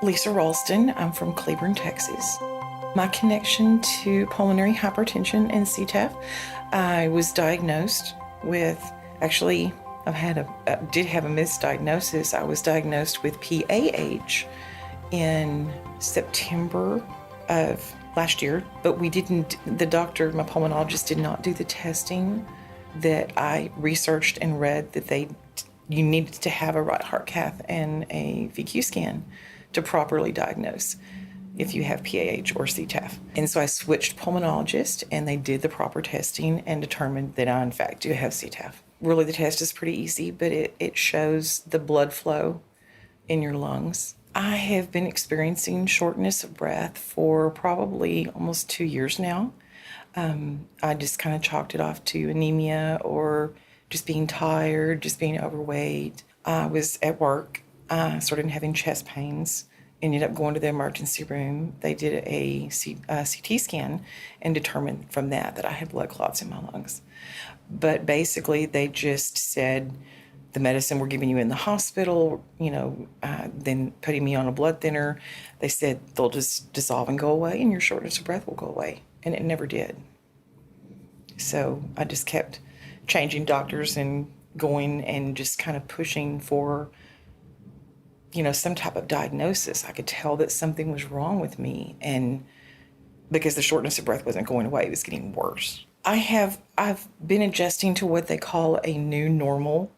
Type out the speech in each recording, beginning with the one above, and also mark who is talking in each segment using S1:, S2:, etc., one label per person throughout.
S1: Lisa Raulston. I'm from Cleburne, Texas. My connection to pulmonary hypertension and CTEPH, I was diagnosed with, actually, did have a misdiagnosis. I was diagnosed with PAH in September of last year, but the doctor, my pulmonologist, did not do the testing that I researched and read that you needed to have a right heart cath and a VQ scan to properly diagnose if you have PAH or CTEPH. And so I switched pulmonologist, and they did the proper testing and determined that I, in fact, do have CTEPH. Really, the test is pretty easy, but it shows the blood flow in your lungs. I have been experiencing shortness of breath for probably almost 2 years now. I just kind of chalked it off to anemia or just being tired, just being overweight. I was at work, started having chest pains, ended up going to the emergency room. They did a CT scan and determined from that I had blood clots in my lungs. But basically, they just said the medicine we're giving you in the hospital, then putting me on a blood thinner, they said they'll just dissolve and go away and your shortness of breath will go away. And it never did. So I just kept changing doctors and going and just kind of pushing for, some type of diagnosis. I could tell that something was wrong with me, and because the shortness of breath wasn't going away, it was getting worse. I've been adjusting to what they call a new normal.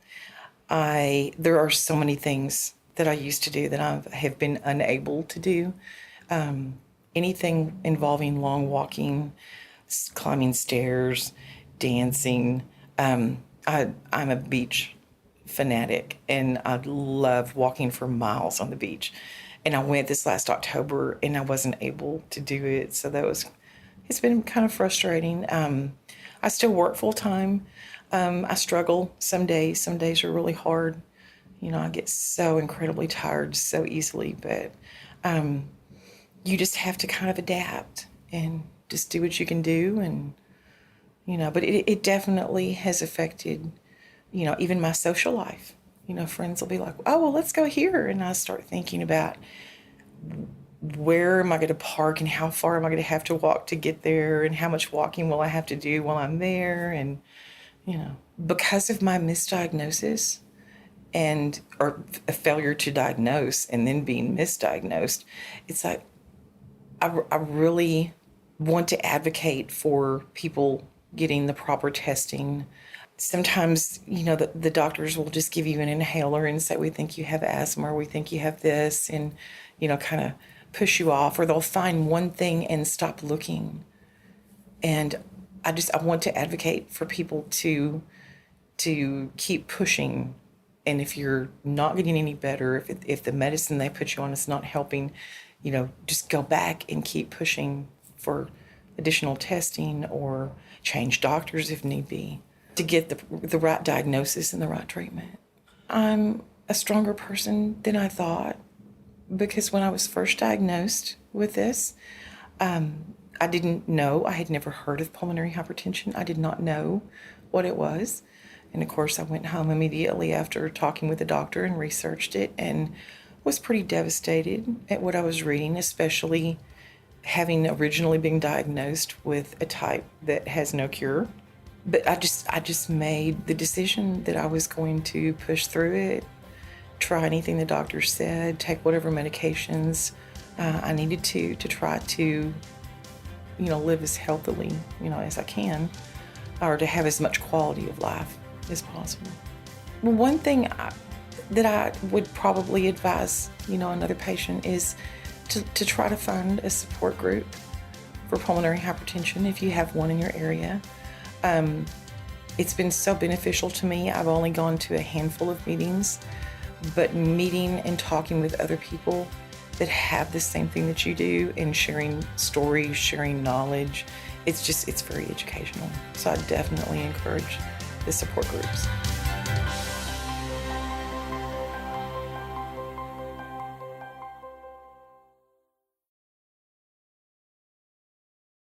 S1: There are so many things that I used to do that I have been unable to do. Anything involving long walking, climbing stairs, dancing. I'm a beach fanatic, and I love walking for miles on the beach. And I went this last October, and I wasn't able to do it. So it's been kind of frustrating. I still work full time. I struggle some days. Some days are really hard. I get so incredibly tired so easily, but you just have to kind of adapt and just do what you can do. And, but it definitely has affected, even my social life. Friends will be like, oh, well, let's go here. And I start thinking about where am I going to park and how far am I going to have to walk to get there and how much walking will I have to do while I'm there. And, because of my misdiagnosis or a failure to diagnose and then being misdiagnosed, it's like I really want to advocate for people getting the proper testing. Sometimes, the doctors will just give you an inhaler and say, we think you have asthma, or we think you have this, and, kind of push you off, or they'll find one thing and stop looking. And I want to advocate for people to keep pushing. And if you're not getting any better, if the medicine they put you on is not helping, just go back and keep pushing for additional testing or change doctors if need be to get the right diagnosis and the right treatment. I'm a stronger person than I thought, because when I was first diagnosed with this, I didn't know. I had never heard of pulmonary hypertension. I did not know what it was. And of course, I went home immediately after talking with the doctor and researched it, and was pretty devastated at what I was reading, especially having originally been diagnosed with a type that has no cure. But I just made the decision that I was going to push through it, try anything the doctor said, take whatever medications I needed to try to, live as healthily, as I can, or to have as much quality of life as possible. Well, one thing that I would probably advise, another patient is to try to find a support group for pulmonary hypertension if you have one in your area. It's been so beneficial to me. I've only gone to a handful of meetings, but meeting and talking with other people that have the same thing that you do and sharing stories, sharing knowledge, it's very educational. So I definitely encourage the support groups.